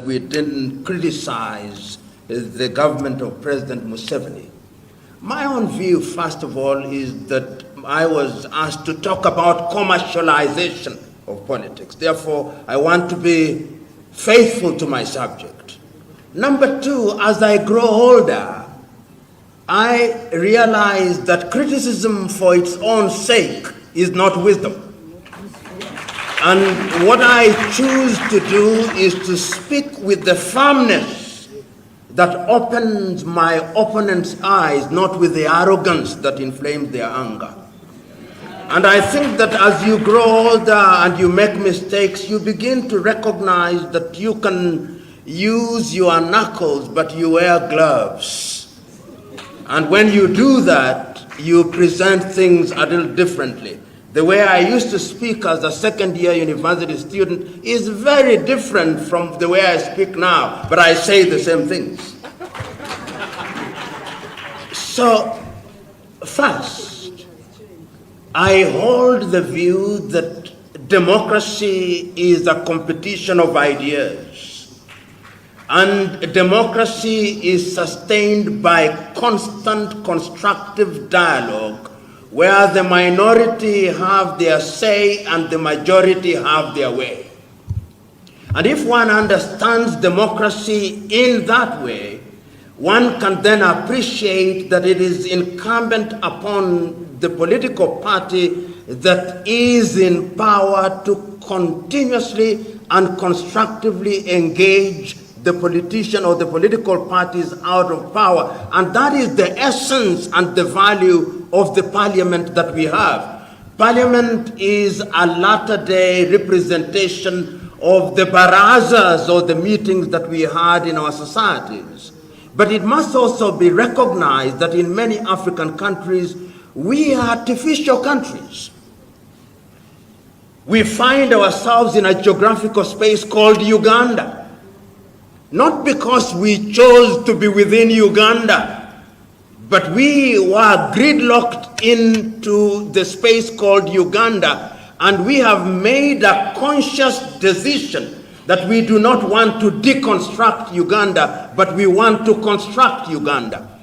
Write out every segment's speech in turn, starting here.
we didn't criticize the government of President Museveni. My own view, first of all, is that I was asked to talk about commercialization of politics. Therefore, I want to be faithful to my subject. Number two, as I grow older, I realize that criticism for its own sake is not wisdom. And what I choose to do is to speak with the firmness that opens my opponent's eyes, not with the arrogance that inflames their anger. And I think that as you grow older and you make mistakes, you begin to recognize that you can use your knuckles, but you wear gloves. And when you do that, you present things a little differently. The way I used to speak as a second-year university student is very different from the way I speak now, but I say the same things. So, first, I hold the view that democracy is a competition of ideas, and democracy is sustained by constant constructive dialogue where the minority have their say and the majority have their way. And if one understands democracy in that way, one can then appreciate that it is incumbent upon the political party that is in power to continuously and constructively engage the politician or the political parties out of power. And that is the essence and the value of the parliament that we have. Parliament is a latter-day representation of the barazas or the meetings that we had in our societies. But it must also be recognized that in many African countries, we are artificial countries. We find ourselves in a geographical space called Uganda. Not because we chose to be within Uganda, but we were gridlocked into the space called Uganda, and we have made a conscious decision that we do not want to deconstruct Uganda, but we want to construct Uganda.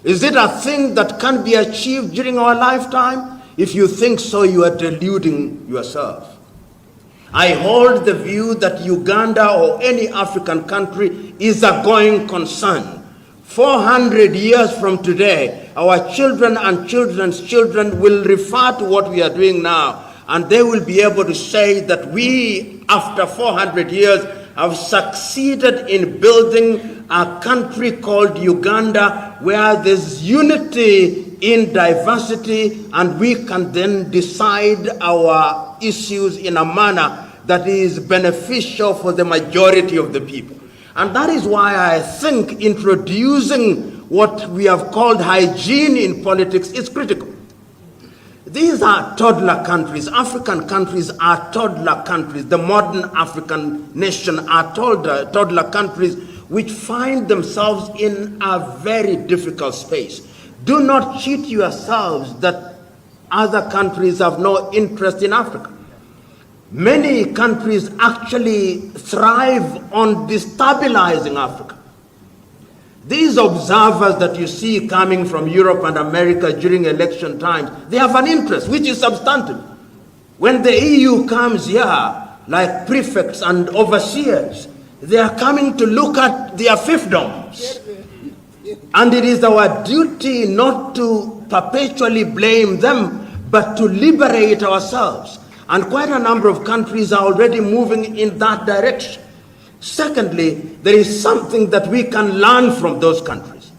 Is it a thing that can be achieved during our lifetime? If you think so, you are deluding yourself. I hold the view that Uganda or any African country is a going concern. 400 years from today, our children and children's children will refer to what we are doing now, and they will be able to say that we, after 400 years, have succeeded in building a country called Uganda where there's unity in diversity, and we can then decide our issues in a manner that is beneficial for the majority of the people. And that is why I think introducing what we have called hygiene in politics is critical. These are toddler countries. African countries are toddler countries. The modern African nation are toddler countries which find themselves in a very difficult space. Do not cheat yourselves that other countries have no interest in Africa. Many countries actually thrive on destabilizing Africa. These observers that you see coming from Europe and America during election times, they have an interest, which is substantive. When the EU comes here, like prefects and overseers, they are coming to look at their fiefdoms. And it is our duty not to perpetually blame them, but to liberate ourselves. And quite a number of countries are already moving in that direction. Secondly, there is something that we can learn from those countries.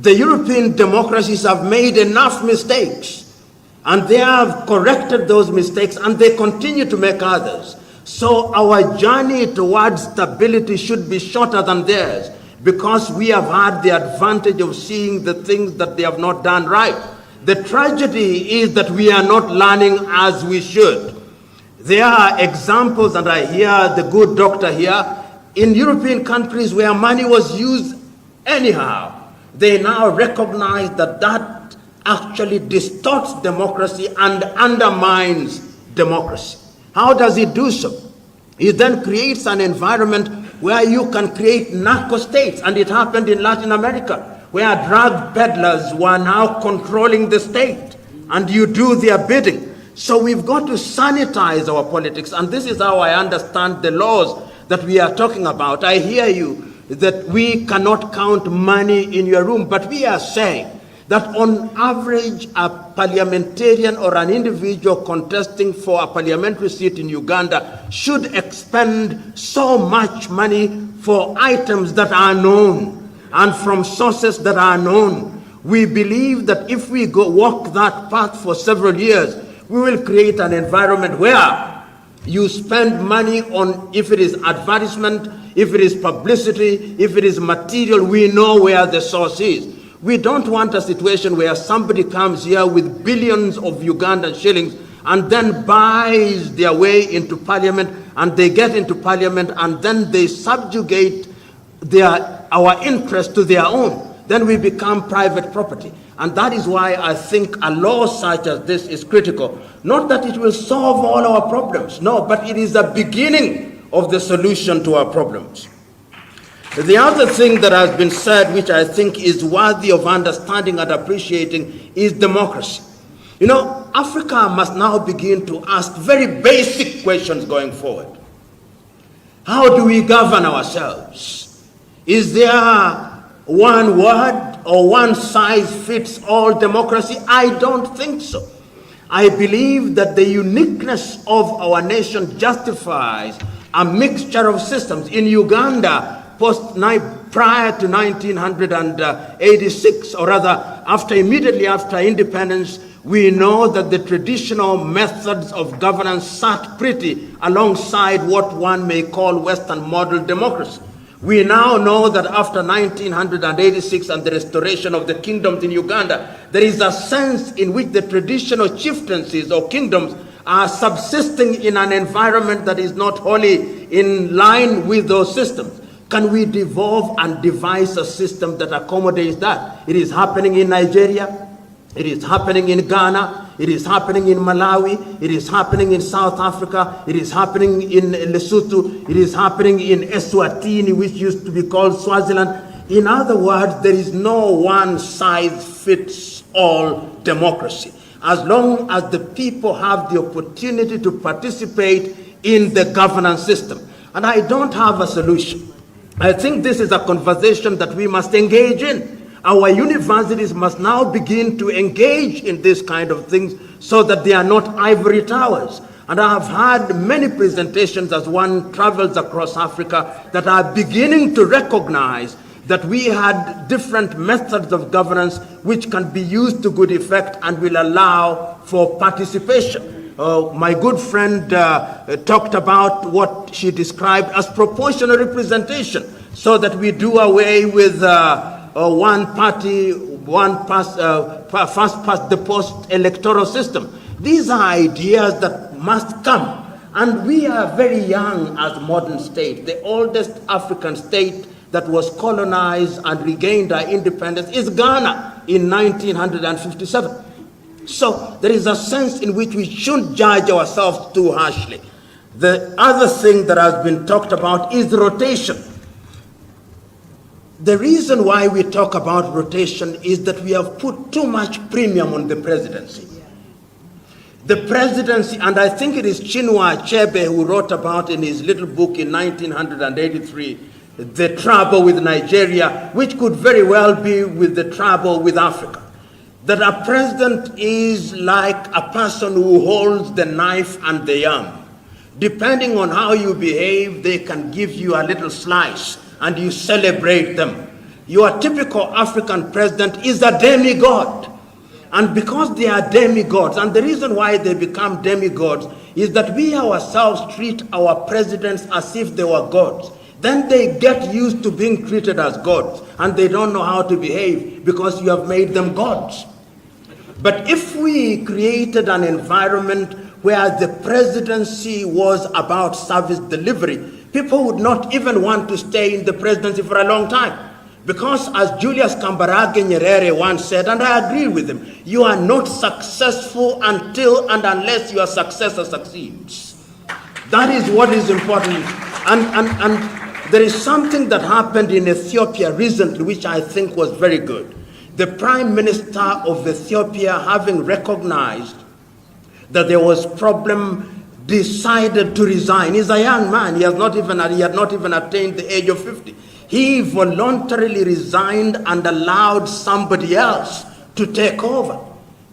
The European democracies have made enough mistakes, and they have corrected those mistakes, and they continue to make others. So our journey towards stability should be shorter than theirs, because we have had the advantage of seeing the things that they have not done right. The tragedy is that we are not learning as we should. There are examples, and I hear the good doctor here, in European countries where money was used anyhow. They now recognize that that actually distorts democracy and undermines democracy. How does it do so? It then creates an environment where you can create narco states, and it happened in Latin America, where drug peddlers were now controlling the state, and you do their bidding. So we've got to sanitize our politics, and this is how I understand the laws that we are talking about. I hear you that we cannot count money in your room, but we are saying that on average, a parliamentarian or an individual contesting for a parliamentary seat in Uganda should expend so much money for items that are known and from sources that are known. We believe that if we walk that path for several years, we will create an environment where you spend money on, if it is advertisement, if it is publicity, if it is material, we know where the source is. We don't want a situation where somebody comes here with billions of Ugandan shillings and then buys their way into parliament, and they get into parliament and then they subjugate our interest to their own. Then we become private property. And that is why I think a law such as this is critical. Not that it will solve all our problems, no, but it is the beginning of the solution to our problems. The other thing that has been said, which I think is worthy of understanding and appreciating, is democracy. You know, Africa must now begin to ask very basic questions going forward. How do we govern ourselves? Is there one word or one size fits all democracy? I don't think so. I believe that the uniqueness of our nation justifies a mixture of systems. In Uganda, prior to 1986, or rather immediately after independence, we know that the traditional methods of governance sat pretty alongside what one may call Western model democracy. We now know that after 1986 and the restoration of the kingdoms in Uganda, there is a sense in which the traditional chieftaincies or kingdoms are subsisting in an environment that is not wholly in line with those systems. Can we devolve and devise a system that accommodates that? It is happening in Nigeria. It is happening in Ghana. It is happening in Malawi. It is happening in South Africa. It is happening in Lesotho. It is happening in Eswatini, which used to be called Swaziland. In other words, there is no one-size-fits-all democracy. As long as the people have the opportunity to participate in the governance system. And I don't have a solution. I think this is a conversation that we must engage in. Our universities must now begin to engage in this kind of things so that they are not ivory towers. And I have had many presentations as one travels across Africa that are beginning to recognize that we had different methods of governance which can be used to good effect and will allow for participation. My good friend talked about what she described as proportional representation, so that we do away with one party, first past the post electoral system. These are ideas that must come. And we are very young as modern state. The oldest African state that was colonized and regained our independence is Ghana in 1957. So there is a sense in which we shouldn't judge ourselves too harshly. The other thing that has been talked about is rotation. The reason why we talk about rotation is that we have put too much premium on the presidency. The presidency, and I think it is Chinua Achebe who wrote about in his little book in 1983, the trouble with Nigeria, which could very well be with the trouble with Africa. That a president is like a person who holds the knife and the yam. Depending on how you behave, they can give you a little slice and you celebrate them. Your typical African president is a demigod. And because they are demigods, and the reason why they become demigods is that we ourselves treat our presidents as if they were gods. Then they get used to being treated as gods, and they don't know how to behave because you have made them gods. But if we created an environment where the presidency was about service delivery, people would not even want to stay in the presidency for a long time. Because as Julius Kambarage Nyerere once said, and I agree with him, you are not successful until and unless your successor succeeds. That is what is important. And There is something that happened in Ethiopia recently which I think was very good. The Prime Minister of Ethiopia, having recognized that there was problem, decided to resign. He's a young man. He had not even attained the age of 50. He voluntarily resigned and allowed somebody else to take over.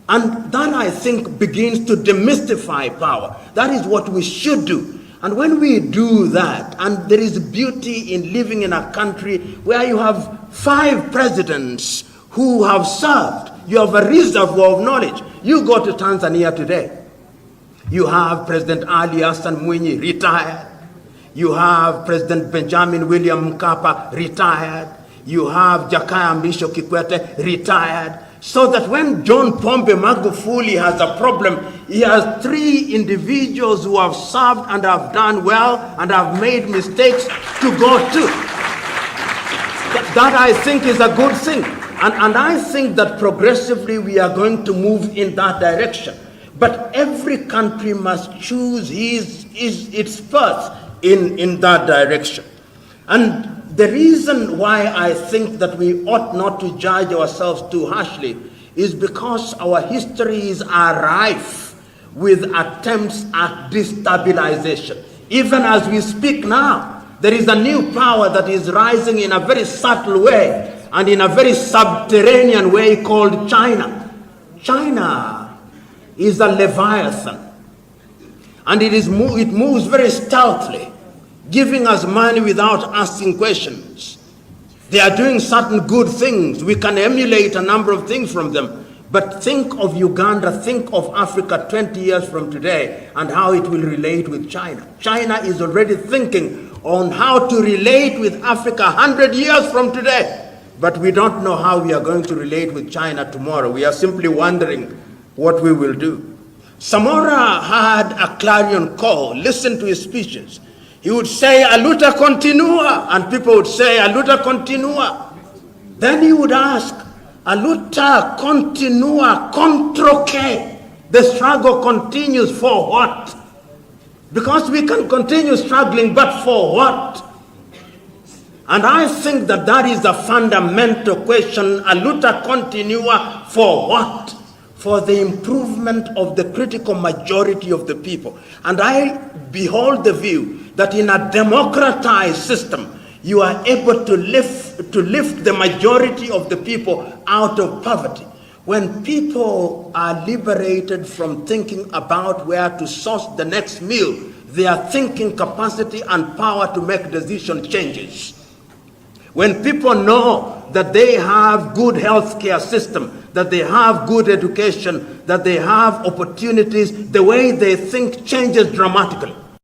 And that, I think, begins to demystify power. That is what we should do. And when we do that, and there is beauty in living in a country where you have 5 presidents who have served, you have a reservoir of knowledge. You go to Tanzania today, you have President Ali Hassan Mwinyi, retired. You have President Benjamin William Mkapa, retired. You have Jakaya Mrisho Kikwete, retired. So that when John Pombe Magufuli has a problem, he has 3 individuals who have served and have done well and have made mistakes to go to. That I think is a good thing. And I think that progressively we are going to move in that direction. But every country must choose its path in that direction. And the reason why I think that we ought not to judge ourselves too harshly is because our histories are rife with attempts at destabilization. Even as we speak now, there is a new power that is rising in a very subtle way and in a very subterranean way called China. China is a leviathan, and it moves very stealthily, giving us money without asking questions. They are doing certain good things. We can emulate a number of things from them. But think of Uganda, think of Africa 20 years from today and how it will relate with China. China is already thinking on how to relate with Africa 100 years from today. But we don't know how we are going to relate with China tomorrow. We are simply wondering what we will do. Samora had a clarion call. Listen to his speeches. He would say, "Aluta continua," and people would say, "Aluta continua." Then he would ask, "Aluta continua contro che?" The struggle continues for what? Because we can continue struggling, but for what? And I think that that is the fundamental question. Aluta continua for what? For the improvement of the critical majority of the people. And I behold the view that in a democratized system, you are able to lift the majority of the people out of poverty. When people are liberated from thinking about where to source the next meal, their thinking capacity and power to make decision changes. When people know that they have good healthcare system, that they have good education, that they have opportunities, the way they think changes dramatically.